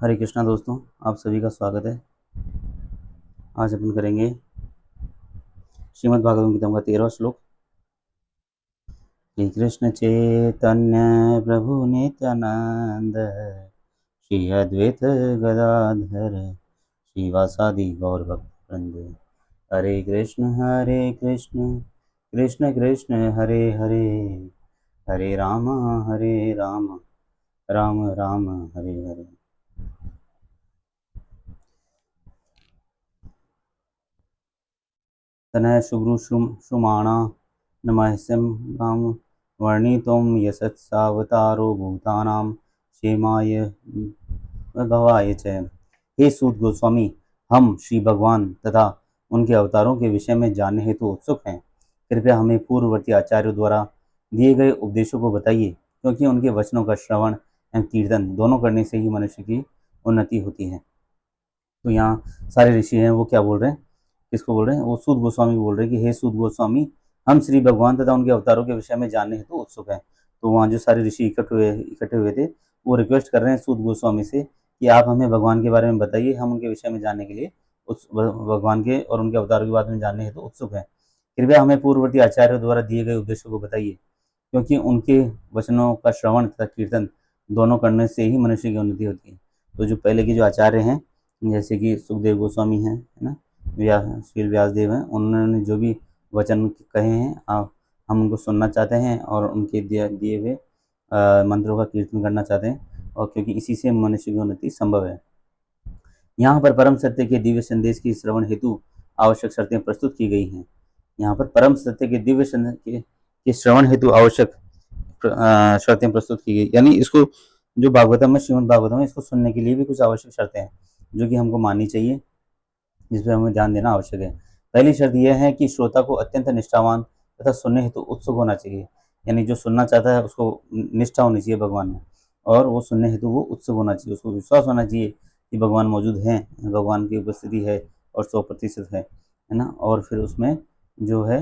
हरे कृष्णा दोस्तों, आप सभी का स्वागत है। आज अपन करेंगे श्रीमद् भागवत गीता का 13वां श्लोक। श्री कृष्ण चैतन्य प्रभु नित्यानंद, श्री अद्वैत गदाधर श्रीवासादि गौर भक्त वृंद। हरे कृष्ण कृष्ण कृष्ण हरे हरे, हरे राम राम राम हरे हरे। तनय शुभ्रु श्रुमाणा नमस्यं राम वर्णितुं यशस्सावतारो भूतानां क्षेमाय भवाय च। हे सूत गोस्वामी, हम श्री भगवान तथा उनके अवतारों के विषय में जानने हेतु उत्सुक हैं। कृपया हमें पूर्ववर्ती आचार्यों द्वारा दिए गए उपदेशों को बताइए, क्योंकि उनके वचनों का श्रवण एवं कीर्तन दोनों करने से ही मनुष्य की उन्नति होती है। तो यहाँ सारे ऋषि हैं, वो क्या बोल रहे हैं, किसको बोल रहे हैं? वो सूत गोस्वामी बोल रहे हैं कि हे सूत गोस्वामी, हम श्री भगवान तथा उनके अवतारों के विषय में जानने हेतु उत्सुक हैं। तो वहाँ जो सारे ऋषि इकट्ठे हुए थे, वो रिक्वेस्ट कर रहे हैं सूत गोस्वामी से कि आप हमें भगवान के बारे में बताइए, हम उनके विषय में जानने के लिए भगवान के और उनके अवतारों के बारे में जानने हेतु उत्सुक हैं। कृपया हमें पूर्ववर्ती आचार्यों द्वारा दिए गए उपदेशों को बताइए, क्योंकि उनके वचनों का श्रवण तथा कीर्तन दोनों करने से ही मनुष्य की उन्नति होती है। तो जो पहले के जो आचार्य हैं, जैसे कि सुखदेव गोस्वामी हैं, है ना, श्री व्यासदेव हैं, उन्होंने जो भी वचन कहे हैं, हम उनको सुनना चाहते हैं और उनके दिए हुए मंत्रों का कीर्तन करना चाहते हैं, और क्योंकि इसी से मनुष्य की उन्नति संभव है। यहाँ पर परम सत्य के दिव्य संदेश की श्रवण हेतु आवश्यक शर्तें प्रस्तुत की गई हैं। यहाँ पर परम सत्य के दिव्य संदेश के श्रवण हेतु आवश्यक शर्तें प्रस्तुत की गई, यानी इसको जो भागवतम में, श्रीमद् भागवतम में, इसको सुनने के लिए भी कुछ आवश्यक शर्तें हैं जो कि हमको माननी चाहिए, जिस पर हमें ध्यान देना आवश्यक है। पहली शर्त यह है कि श्रोता को अत्यंत निष्ठावान तथा सुनने हेतु उत्सुक होना चाहिए, यानी जो सुनना चाहता है उसको निष्ठा होनी चाहिए भगवान में, और वो सुनने हेतु वो उत्सुक होना चाहिए, उसको विश्वास होना चाहिए कि भगवान मौजूद हैं, भगवान की उपस्थिति है और 100% है ना। और फिर उसमें जो है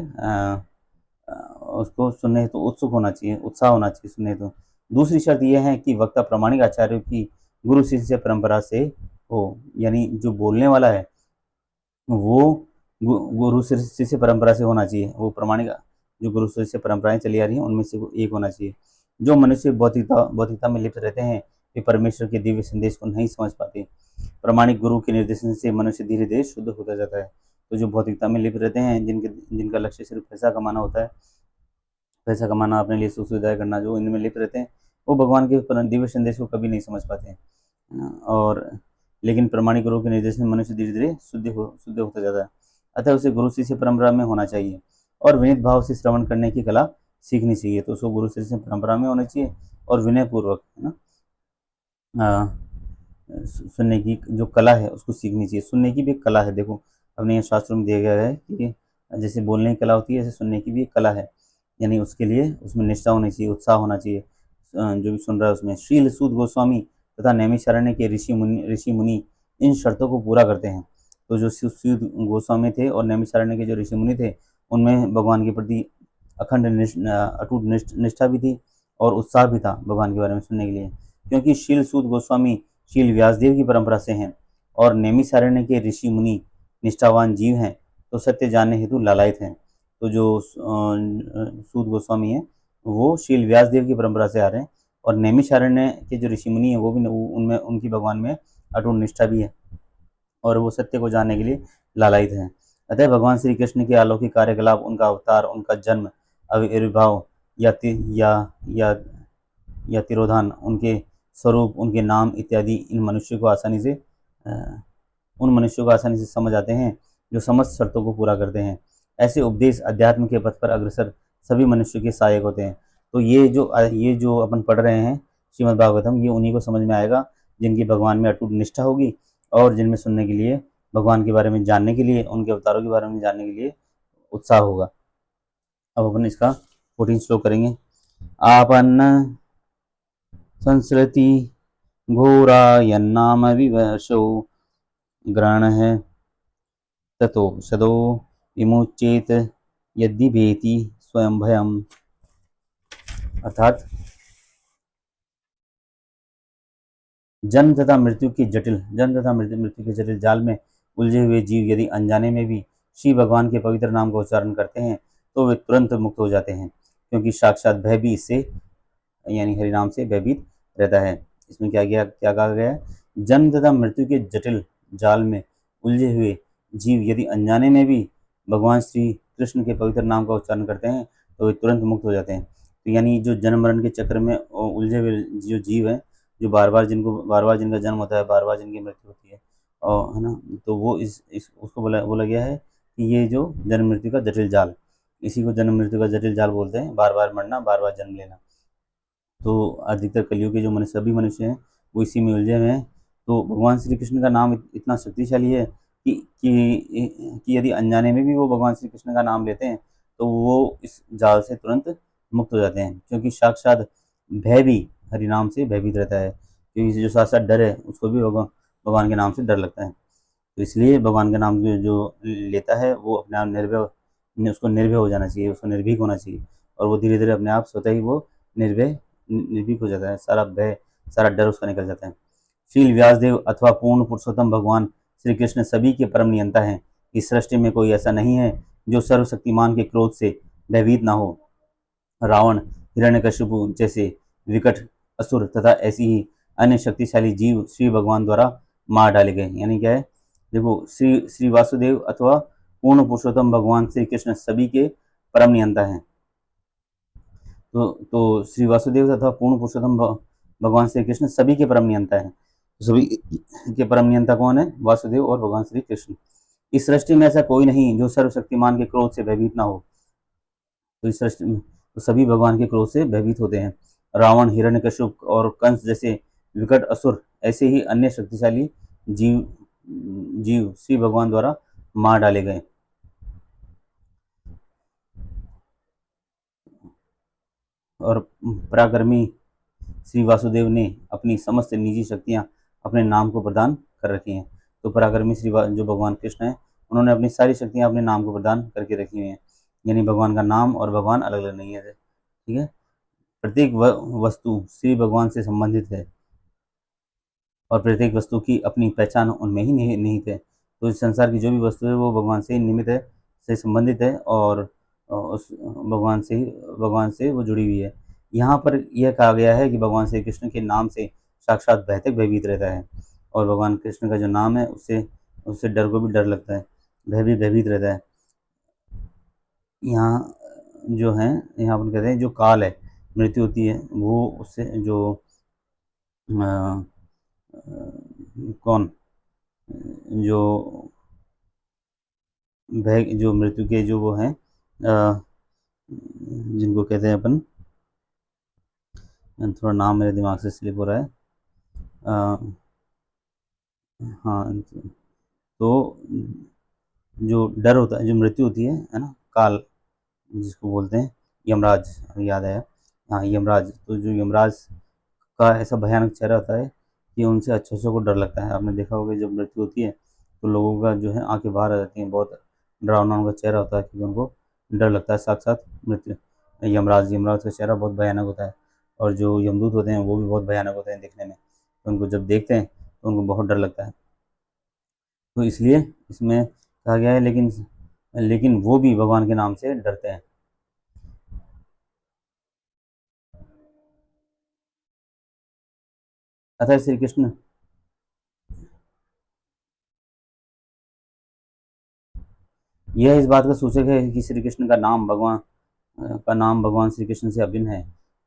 उसको सुनने हेतु उत्सुक होना चाहिए, उत्साह होना चाहिए सुनने हेतु। दूसरी शर्त यह है कि वक्ता प्रामाणिक आचार्यों की गुरु शिष्य परंपरा से हो, यानी जो बोलने वाला है वो गुरु शिष्य परंपरा से होना चाहिए, वो प्रमाणिक जो गुरु शिष्य परंपराएं चली आ रही हैं उनमें से एक होना चाहिए। जो मनुष्य भौतिकता में लिप्त रहते हैं, वे परमेश्वर के दिव्य संदेश को नहीं समझ पाते। प्रमाणिक गुरु के निर्देशन से मनुष्य धीरे धीरे शुद्ध होता जाता है। तो जो भौतिकता में लिप्त रहते हैं, जिनका लक्ष्य सिर्फ पैसा कमाना होता है, पैसा कमाना, अपने लिए सुख सुविधाएं करना, जो इनमें लिप्त रहते हैं, वो भगवान के दिव्य संदेश को कभी नहीं समझ पाते हैं। और लेकिन प्रमाणिक गुरु के निर्देश में मनुष्य धीरे धीरे शुद्ध होता जाता है। अतः उसे गुरु शिष्य परंपरा में होना चाहिए और विनीत भाव से श्रवण करने की कला सीखनी चाहिए। तो उसको गुरु शिष्य परंपरा में होना चाहिए और विनय पूर्वक, है ना, सुनने की जो कला है उसको सीखनी चाहिए। सुनने की भी एक कला है, देखो अपने यहाँ शास्त्रों में दिया गया है कि जैसे बोलने की कला होती है, ऐसे सुनने की भी एक कला है, यानी उसके लिए उसमें निष्ठा होनी चाहिए, उत्साह होना चाहिए जो भी सुन रहा है उसमें। श्रील सूत गोस्वामी तथा नैमिषारण्य के ऋषि मुनि इन शर्तों को पूरा करते हैं। तो जो सूत गोस्वामी थे और नैमिषारण्य के जो ऋषि मुनि थे, उनमें भगवान के प्रति अखंड अटूट निष्ठा भी थी और उत्साह भी था भगवान के बारे में सुनने के लिए। क्योंकि शील सूत गोस्वामी शील व्यासदेव की परंपरा से हैं और नैमिषारण्य के ऋषि मुनि निष्ठावान जीव हैं, तो सत्य जानने हेतु लालायित हैं। तो जो सूत गोस्वामी है वो शील व्यासदेव की परंपरा से आ रहे हैं, और नैमिषारण्य के जो ऋषि मुनि है वो भी उनमें उनकी भगवान में अटूट निष्ठा भी है और वो सत्य को जानने के लिए लालायित हैं। अतः भगवान श्री कृष्ण के अलौकिक कार्यकलाप, उनका अवतार, उनका जन्म, आविर्भाव या या या तिरोधान, उनके स्वरूप, उनके नाम इत्यादि उन मनुष्यों को आसानी से समझ आते हैं जो समस्त शर्तों को पूरा करते हैं। ऐसे उपदेश अध्यात्म के पथ पर अग्रसर सभी मनुष्यों के सहायक होते हैं। तो ये जो अपन पढ़ रहे हैं श्रीमद् भागवतम, ये उन्हीं को समझ में आएगा जिनकी भगवान में अटूट निष्ठा होगी और जिनमें सुनने के लिए, भगवान के बारे में जानने के लिए, उनके अवतारों के बारे में जानने के लिए उत्साह होगा। अब अपन इसका 14 श्लोक करेंगे। आपन्न संस्कृति घोरा यन्नाम विवशो ग्रहणः ततो सदो विमुच्येत यदि भेति स्वयं भयम। अर्थात जन्म तथा मृत्यु के जटिल जाल में उलझे हुए जीव यदि अनजाने में भी श्री भगवान के पवित्र नाम का उच्चारण करते हैं तो वे तुरंत मुक्त हो जाते हैं, क्योंकि साक्षात भय भी इससे यानी हरि नाम से भयभीत रहता है। इसमें क्या कहा गया है? जन्म तथा मृत्यु के जटिल जाल में उलझे हुए जीव यदि अनजाने में भी भगवान श्री कृष्ण के पवित्र नाम का उच्चारण करते हैं तो वे तुरंत मुक्त हो जाते हैं। तो यानी जो जन्म मरण के चक्र में उलझे हुए जो जीव हैं, जो बार बार जिनका जन्म होता है, बार बार जिनकी मृत्यु होती है, और है ना, तो वो इस उसको बोला गया है कि ये जो जन्म मृत्यु का जटिल जाल, इसी को जन्म मृत्यु का जटिल जाल बोलते हैं, बार बार मरना, बार बार जन्म लेना। तो अधिकतर कलियुग के जो मनुष्य सभी मनुष्य हैं वो इसी में उलझे हुए हैं। तो भगवान श्री कृष्ण का नाम इतना शक्तिशाली है कि यदि अनजाने में भी वो भगवान श्री कृष्ण का नाम लेते हैं तो वो इस जाल से तुरंत मुक्त हो जाते हैं, क्योंकि साक्षात भय भी हरि नाम से भयभीत रहता है, क्योंकि जो साक्षात डर है उसको भी भगवान के नाम से डर लगता है। तो इसलिए भगवान का नाम जो लेता है वो अपने आप उसको निर्भय हो जाना चाहिए, उसको निर्भीक होना चाहिए, और वो धीरे धीरे अपने आप स्वतः ही वो निर्भीक हो जाता है, सारा भय, सारा डर उसका निकल जाता है। श्रील व्यासदेव अथवा पूर्ण पुरुषोत्तम भगवान श्री कृष्ण सभी के परम नियंता हैं। इस सृष्टि में कोई ऐसा नहीं है जो सर्वशक्तिमान के क्रोध से भयभीत ना हो। रावण, हिरण्यकशिपु जैसे विकट असुर तथा ऐसी ही अन्य शक्तिशाली जीव श्री भगवान द्वारा मार डाले गए। यानी क्या है? देखो, श्री श्री वासुदेव अथवा पूर्ण पुरुषोत्तम भगवान श्री कृष्ण सभी के परम नियंता हैं। तो श्री वासुदेव तथा पूर्ण पुरुषोत्तम भगवान श्री कृष्ण सभी के परम नियंता हैं। सभी के परम नियंता कौन है? वासुदेव और भगवान श्री कृष्ण। इस सृष्टि में ऐसा कोई नहीं जो सर्वशक्तिमान के क्रोध से भयभीत ना हो। तो इस सृष्टि में तो सभी भगवान के क्रोध से भयभीत होते हैं। रावण, हिरण्यकशिप और कंस जैसे विकट असुर, ऐसे ही अन्य शक्तिशाली जीव जीव श्री भगवान द्वारा मार डाले गए। और पराक्रमी श्री वासुदेव ने अपनी समस्त निजी शक्तियां अपने नाम को प्रदान कर रखी हैं। तो पराक्रमी जो भगवान कृष्ण हैं, उन्होंने अपनी सारी शक्तियां अपने नाम को प्रदान करके रखी हुई हैं। यानी भगवान का नाम और भगवान अलग अलग नहीं है। ठीक है? प्रत्येक वस्तु श्री भगवान से संबंधित है, और प्रत्येक वस्तु की अपनी पहचान उनमें ही निहित है। तो इस संसार की जो भी वस्तु है वो भगवान से निमित्त है, से संबंधित है, और उस भगवान से वो जुड़ी हुई है। यहाँ पर यह कहा गया है कि भगवान श्री कृष्ण के नाम से साक्षात भय तक भयभीत रहता है, और भगवान कृष्ण का जो नाम है उससे उससे डर को भी डर लगता है, भय भी भयभीत रहता है। यहाँ जो है, यहाँ पर कहते हैं जो काल है, मृत्यु होती है, वो उससे जो कौन जो भय, जो मृत्यु के जो वो हैं, जिनको कहते हैं अपन, थोड़ा नाम मेरे दिमाग से स्लिप हो रहा है। हाँ, तो जो डर होता है, जो मृत्यु होती है ना, काल जिसको बोलते हैं, यमराज, याद आया, हाँ यमराज। तो जो यमराज का ऐसा भयानक चेहरा होता है कि उनसे अच्छों को डर लगता है। आपने देखा होगा जब मृत्यु होती है तो लोगों का जो है आंखें बाहर आ जाती हैं, बहुत डरावना उनका चेहरा होता है, क्योंकि उनको डर लगता है। साक्षात मृत्यु यमराज का चेहरा बहुत भयानक होता है, और जो यमदूत होते हैं वो भी बहुत भयानक होते हैं दिखने में। तो उनको जब देखते हैं तो उनको बहुत डर लगता है। तो इसलिए इसमें कहा गया है, लेकिन वो भी भगवान के नाम से डरते हैं। अतः श्री कृष्ण यह इस बात का सूचक है कि श्री कृष्ण का नाम भगवान श्री कृष्ण से अभिन्न है,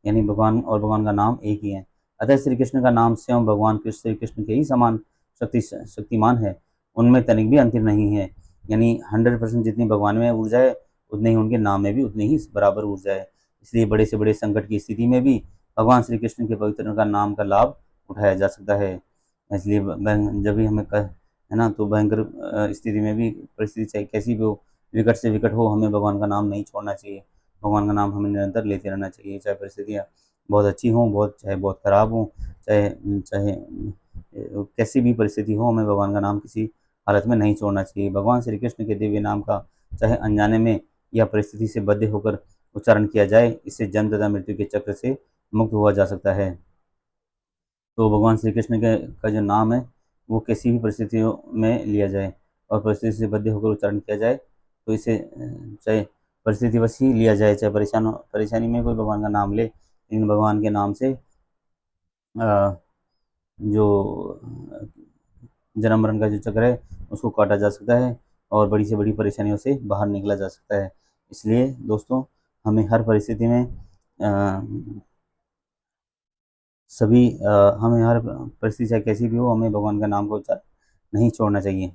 यानी भगवान और भगवान का नाम एक ही है। अतः श्री कृष्ण का नाम स्वयं भगवान कृष्ण श्री कृष्ण के ही समान शक्तिमान है, उनमें तनिक भी अंतर नहीं है। यानी 100% जितनी भगवान में ऊर्जा है, उतने ही उनके नाम में भी उतनी ही बराबर ऊर्जा है। इसलिए बड़े से बड़े संकट की स्थिति में भी भगवान श्री कृष्ण के पवित्र का नाम का लाभ उठाया जा सकता है। इसलिए जब भी हमें है ना, तो भयंकर स्थिति में भी, परिस्थिति चाहे कैसी भी हो, विकट से विकट हो, हमें भगवान का नाम नहीं छोड़ना चाहिए। भगवान का नाम हमें निरंतर लेते रहना चाहिए, चाहे परिस्थितियाँ बहुत अच्छी हों, चाहे बहुत खराब हों, चाहे चाहे कैसी भी परिस्थिति हो, हमें भगवान का नाम किसी हालत में नहीं छोड़ना चाहिए। भगवान श्री कृष्ण के दिव्य नाम का चाहे अनजाने में या परिस्थिति से बद्ध होकर उच्चारण किया जाए, इससे जन्म तथा मृत्यु के चक्र से मुक्त हुआ जा सकता है। तो भगवान श्री कृष्ण का जो नाम है वो किसी भी परिस्थितियों में लिया जाए और परिस्थिति से बद्ध होकर उच्चारण किया जाए, तो इसे चाहे परिस्थिति वश ही लिया जाए, चाहे परेशानी में कोई भगवान का नाम ले, लेकिन भगवान के नाम से जो जन्म मरण का जो चक्र है उसको काटा जा सकता है और बड़ी से बड़ी परेशानियों से बाहर निकला जा सकता है। इसलिए दोस्तों, हमें हर परिस्थिति में हमें हर परिस्थिति चाहे कैसी भी हो, हमें भगवान का नाम का उच्चारण नहीं छोड़ना चाहिए।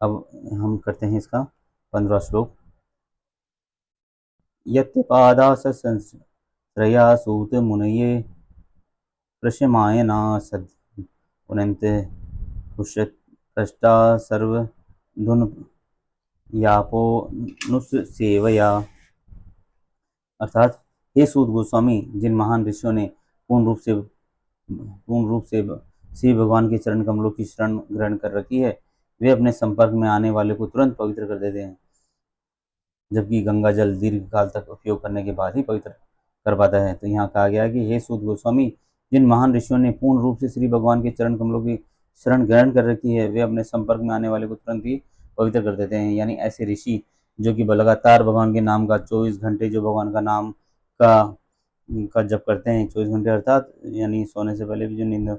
अब हम करते हैं इसका 15वां श्लोक। यत्पादाश्रया सूत मुनये प्रशमायना सद पुनन्ते पुष्टा सर्व धुन यापो नुसेवया। अर्थात, हे सूत गोस्वामी, जिन महान ऋषियों ने पूर्ण रूप से श्री भगवान के चरण कमलों की शरण ग्रहण कर रखी है, वे अपने संपर्क में आने वाले को तुरंत पवित्र कर देते हैं, जबकि गंगा जल दीर्घ काल तक उपयोग करने के बाद ही पवित्र कर पाता है। तो यहाँ कहा गया है कि हे सूत गोस्वामी, जिन महान ऋषियों ने पूर्ण रूप से श्री भगवान के चरण कमलों की शरण ग्रहण कर रखी है, वे अपने संपर्क में आने वाले को तुरंत ही पवित्र कर देते हैं। यानी ऐसे ऋषि जो कि लगातार भगवान के नाम का 24 घंटे जो भगवान का नाम का जप करते हैं, 24 घंटे अर्थात यानी सोने से पहले भी जो नींद,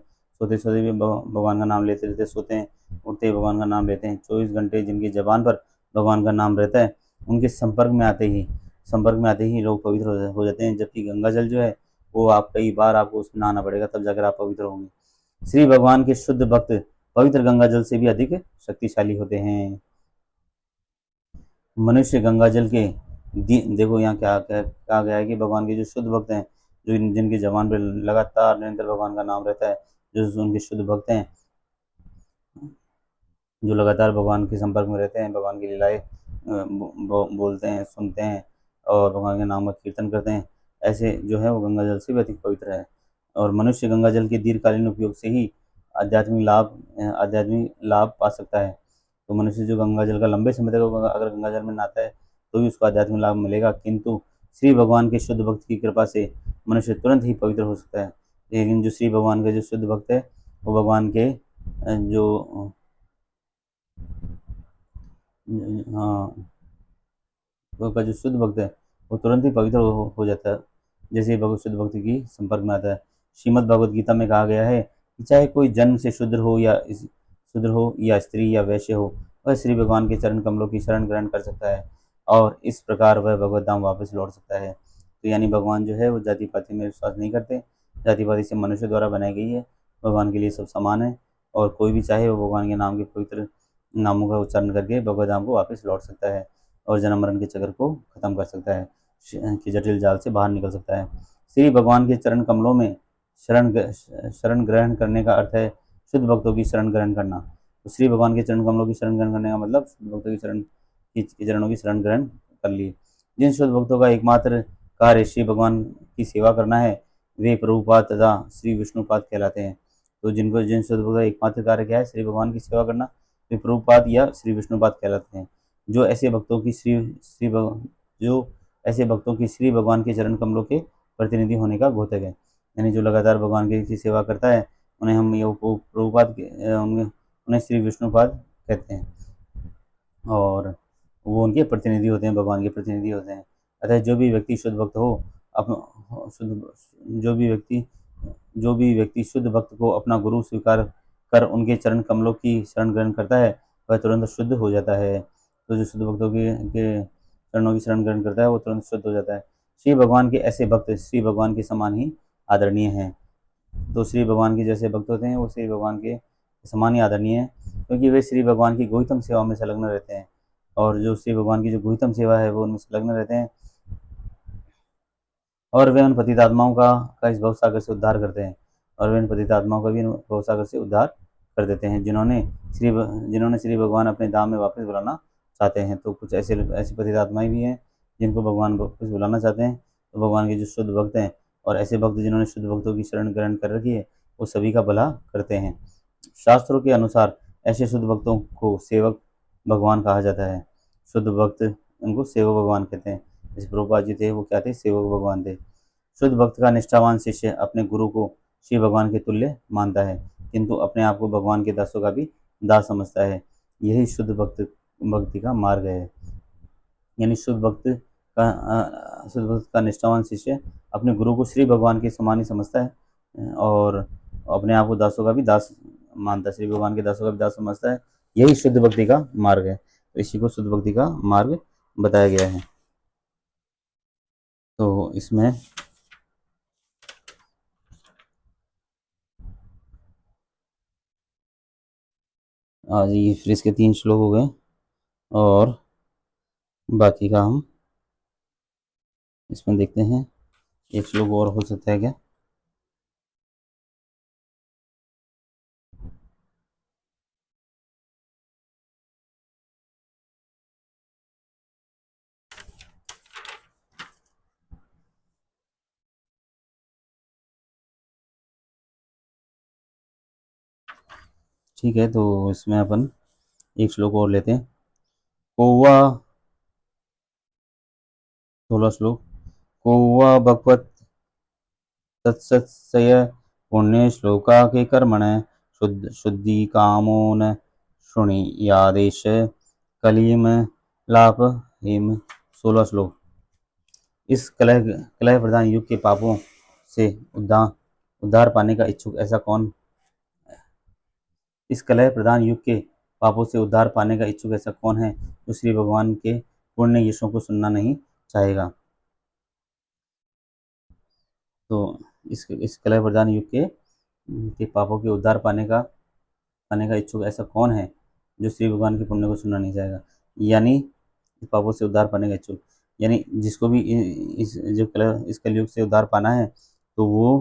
सोते सोते भी भगवान का नाम लेते रहते, सोते हैं उठते ही भगवान का नाम लेते हैं, 24 घंटे जिनकी जबान पर भगवान का नाम रहता है, उनके संपर्क में आते ही लोग पवित्र हो जाते हैं। जबकि गंगा जल जो है वो आप कई बार आपको उसमें नहाना पड़ेगा, तब जाकर आप पवित्र होंगे। श्री भगवान के शुद्ध भक्त पवित्र गंगा जल से भी अधिक शक्तिशाली होते हैं। मनुष्य गंगा जल के देखो यहाँ क्या कहा गया है कि भगवान के जो शुद्ध भक्त हैं, जो जिनकी जबान पर लगातार निरंतर भगवान का नाम रहता है, जो उनके शुद्ध भक्त हैं, जो लगातार भगवान के संपर्क में रहते हैं, भगवान की लीलाएं बोलते हैं, सुनते हैं और भगवान के नाम का कीर्तन करते हैं, ऐसे जो है वो गंगा जल से भी अधिक पवित्र है। और मनुष्य गंगा जल के दीर्घकालीन उपयोग से ही आध्यात्मिक लाभ पा सकता है। तो मनुष्य जो गंगा जल का लंबे समय तक अगर गंगा जल में नहाता है तो भी उसको आध्यात्मिक लाभ मिलेगा, किंतु श्री भगवान के शुद्ध भक्त की कृपा से मनुष्य तुरंत ही पवित्र हो सकता है। लेकिन जो श्री भगवान का जो शुद्ध भक्त है वो भगवान के जो का जो शुद्ध भक्त है वो तुरंत ही पवित्र हो जाता है, जैसे भगवत शुद्ध भक्ति की संपर्क में आता है। श्रीमद् भगवद गीता में कहा गया है कि चाहे कोई जन्म से शुद्र हो या स्त्री या वैश्य हो, वह श्री भगवान के चरण कमलों की शरण ग्रहण कर सकता है और इस प्रकार वह भगवत धाम वापस लौट सकता है। तो यानी भगवान जो है वो जाति पाति में विश्वास नहीं करते, जाति पाति से मनुष्य द्वारा बनाई गई है, भगवान के लिए सब समान है और कोई भी चाहे वो भगवान के नाम के पवित्र नामों का उच्चारण करके भगवत धाम को वापस लौट सकता है और जन्म मरण के चक्र को खत्म कर सकता है, कि जटिल जाल से बाहर निकल सकता है। श्री भगवान के चरण कमलों में शरण ग्रहण करने का अर्थ है शुद्ध भक्तों की शरण ग्रहण करना। तो श्री भगवान के चरण कमलों की शरण ग्रहण करने का मतलब शुद्ध भक्तों की चरणों की शरण ग्रहण कर ली। जिन शुद्ध भक्तों का एकमात्र कार्य श्री भगवान की सेवा करना है, वे प्रभुपाद तथा श्री विष्णुपाद कहलाते हैं। तो जिन शुद्ध भक्तों का एकमात्र कार्य क्या है, श्री भगवान की सेवा करना, वे प्रभुपाद या श्री विष्णुपाद कहलाते हैं। जो ऐसे भक्तों की श्री भगवान के चरण कमलों के प्रतिनिधि होने का घोतक है। यानी जो लगातार भगवान की सेवा करता है उन्हें हम ये प्रभुपाद उन्हें श्री विष्णुपाद कहते हैं और वो उनके प्रतिनिधि होते हैं, भगवान के प्रतिनिधि होते हैं। अतः जो भी व्यक्ति शुद्ध भक्त हो जो भी व्यक्ति शुद्ध भक्त को अपना गुरु स्वीकार कर उनके चरण कमलों की शरण ग्रहण करता है, वह तुरंत शुद्ध हो जाता है। तो जो शुद्ध भक्तों के चरणों की शरण ग्रहण करता है वो तुरंत शुद्ध हो जाता है। श्री भगवान के ऐसे भक्त श्री भगवान के समान ही आदरणीय हैं। तो श्री भगवान के जैसे भक्त होते हैं वो श्री भगवान के समान ही आदरणीय है, क्योंकि वे श्री भगवान की गुह्यतम सेवा में संलग्न रहते हैं और जो श्री भगवान की जो गुह्यतम सेवा है वो उनमें संलग्न रहते हैं और वे उन पतित आत्माओं का इस भवसागर से उद्धार करते हैं और वे उन पतित आत्माओं का भी भवसागर से उद्धार कर देते हैं जिन्होंने श्री भगवान अपने धाम में वापस बुलाना चाहते हैं। तो कुछ ऐसी पतित आत्माएं भी हैं जिनको भगवान वापस बुलाना चाहते हैं। तो भगवान के जो शुद्ध भक्त हैं और ऐसे भक्त जिन्होंने शुद्ध भक्तों की शरण ग्रहण कर रखी है वो सभी का भला करते हैं। शास्त्रों के अनुसार ऐसे शुद्ध भक्तों को सेवक भगवान कहा जाता है। शुद्ध भक्त उनको सेवक भगवान कहते हैं। जैसे प्रभुपाद जी थे वो क्या थे, सेवक भगवान थे। शुद्ध भक्त का निष्ठावान शिष्य अपने गुरु को श्री भगवान के तुल्य मानता है, किंतु अपने आप को भगवान के दासों का भी दास समझता है। यही शुद्ध भक्ति का मार्ग है। यानी शुद्ध भक्त का निष्ठावान शिष्य अपने गुरु को श्री भगवान के समान ही समझता है और अपने आप को दासों का भी दास मानता है, श्री भगवान के दासों का भी दास समझता है। यही शुद्ध भक्ति का मार्ग है। तो इसी को शुद्ध भक्ति का मार्ग बताया गया है। तो इसमें आज ये फिर इसके 3 श्लोक हो गए और बाकी का हम इसमें देखते हैं। एक श्लोक और हो सकता है क्या? ठीक है, तो इसमें अपन एक श्लोक और लेते हैं। कौवा 16 श्लोक। कौवा भगवत तत्सत्सय पुण्य श्लोका के कर्मण शुद्धि कामो न शृणुयादेश कलिम लाप हिम। 16 श्लोक। इस कलह प्रधान युग के पापों से उद्धार पाने का इच्छुक ऐसा कौन इस कलह प्रधान युग के पापों से उद्धार पाने का इच्छुक ऐसा कौन है जो श्री भगवान के पुण्य यशों को सुनना नहीं चाहेगा? तो इस कलह प्रधान युग के पापों के उद्धार पाने का इच्छुक ऐसा कौन है जो श्री भगवान के पुण्य को सुनना नहीं चाहेगा? यानी पापों से उद्धार पाने का इच्छुक, यानी जिसको भी इस कलयुग से उद्धार पाना है, तो वो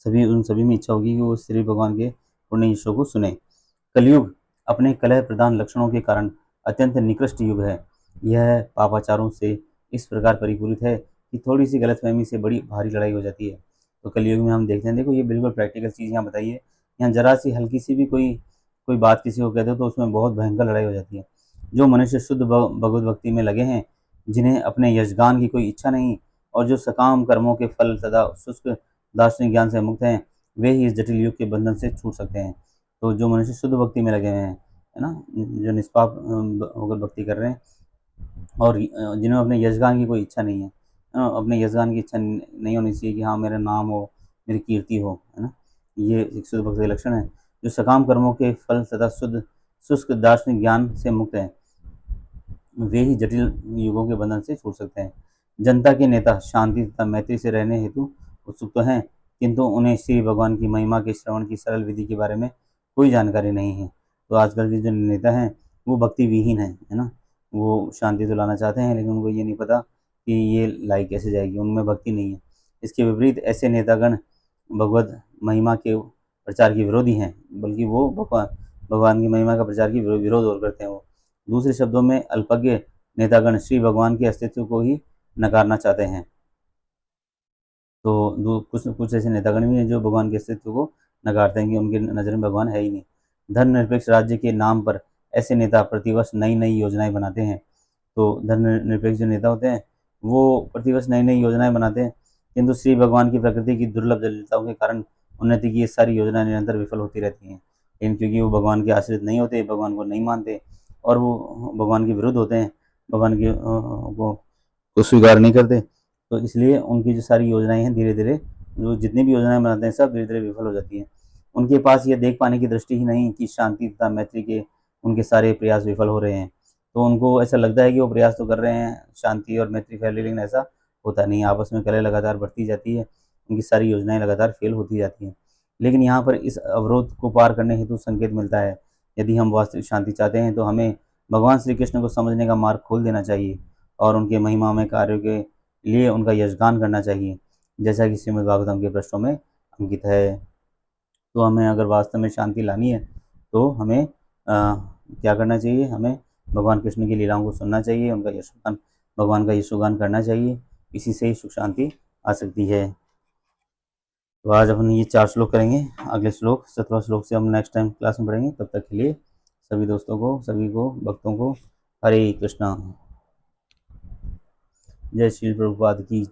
उन सभी में इच्छा होगी कि वो श्री भगवान के पुण्य यशों को सुने। कलयुग अपने कलह प्रधान लक्षणों के कारण अत्यंत निकृष्ट युग है। यह पापाचारों से इस प्रकार परिपूरित है कि थोड़ी सी गलतफहमी से बड़ी भारी लड़ाई हो जाती है। तो कलयुग में हम देखते हैं, देखो ये बिल्कुल प्रैक्टिकल चीज़ यहाँ बताइए। यहाँ जरा सी हल्की सी भी कोई बात किसी को कहते हो तो उसमें बहुत भयंकर लड़ाई हो जाती है। जो मनुष्य शुद्ध भगवत भक्ति में लगे हैं, जिन्हें अपने यशगान की कोई इच्छा नहीं और जो सकाम कर्मों के फल तथा शुष्क दार्शनिक ज्ञान से मुक्त हैं, वे ही इस जटिल युग के बंधन से छूट सकते हैं। तो जो मनुष्य शुद्ध भक्ति में लगे हुए हैं, है ना, जो निष्पाप होकर भक्ति कर रहे हैं और जिन्हें अपने यशगान की कोई इच्छा नहीं है, अपने यशगान की इच्छा नहीं होनी चाहिए कि हाँ मेरा नाम हो, मेरी कीर्ति हो, है ना, ये एक शुद्ध भक्ति का लक्षण है। जो सकाम कर्मों के फल तथा शुष्क दार्शनिक ज्ञान से मुक्त है, वे ही जटिल युगों के बंधन से छूट सकते हैं। जनता के नेता शांति तथा मैत्री से रहने हेतु उत्सुक तो हैं, किंतु उन्हें श्री भगवान की महिमा के श्रवण की सरल विधि के बारे में कोई जानकारी नहीं है। तो आजकल के जो नेता हैं वो भक्ति विहीन है ना, वो शांति तो लाना चाहते हैं लेकिन उनको ये नहीं पता कि ये लाई कैसे जाएगी, उनमें भक्ति नहीं है। इसके विपरीत ऐसे नेतागण भगवत महिमा के प्रचार के विरोधी हैं, बल्कि वो भगवान की महिमा का प्रचार की विरोध और करते हैं। वो दूसरे शब्दों में अल्पज्ञ नेतागण श्री भगवान के अस्तित्व को ही नकारना चाहते हैं। तो कुछ कुछ ऐसे नेतागण भी हैं जो भगवान के अस्तित्व को नकारते हैं कि उनके नज़र में भगवान है ही नहीं। धर्मनिरपेक्ष राज्य के नाम पर ऐसे नेता प्रतिवर्ष नई नई योजनाएं बनाते हैं। तो धर्मनिरपेक्ष जो नेता होते हैं वो प्रतिवर्ष नई नई योजनाएं बनाते हैं, किंतु श्री भगवान की प्रकृति की दुर्लभ जटिलताओं के कारण उन्नति की ये सारी योजनाएं निरंतर विफल होती रहती हैं। लेकिन क्योंकि वो भगवान के आश्रित नहीं होते, भगवान को नहीं मानते और वो भगवान के विरुद्ध होते हैं, भगवान के को स्वीकार नहीं करते, तो इसलिए उनकी जो सारी योजनाएं हैं धीरे धीरे, जो जितनी भी योजनाएं बनाते हैं सब धीरे धीरे विफल हो जाती हैं। उनके पास ये देख पाने की दृष्टि ही नहीं कि शांति तथा मैत्री के उनके सारे प्रयास विफल हो रहे हैं। तो उनको ऐसा लगता है कि वो प्रयास तो कर रहे हैं, शांति और मैत्री फैले, लेकिन ऐसा होता नहीं। आपस में कलह लगातार बढ़ती जाती है, उनकी सारी योजनाएं लगातार फेल होती जाती हैं। लेकिन यहाँ पर इस अवरोध को पार करने हेतु संकेत मिलता है। यदि हम वास्तविक शांति चाहते हैं तो हमें भगवान श्री कृष्ण को समझने का मार्ग खोल देना चाहिए और उनके महिमा में कार्यों के लिए उनका यशगान करना चाहिए, जैसा कि श्रीमद् भागवतम के पृष्ठों में अंकित है। तो हमें अगर वास्तव में शांति लानी है तो हमें क्या करना चाहिए? हमें भगवान कृष्ण की लीलाओं को सुनना चाहिए, उनका यशोगान, भगवान का यशोगान करना चाहिए। इसी से ही सुख शांति आ सकती है। तो आज अपन ये 4 श्लोक करेंगे। अगले श्लोक 17वां श्लोक से हम नेक्स्ट टाइम क्लास में पढ़ेंगे। तब तक के लिए सभी दोस्तों को, सभी को, भक्तों को हरे कृष्णा। जय श्री प्रभुपाद की।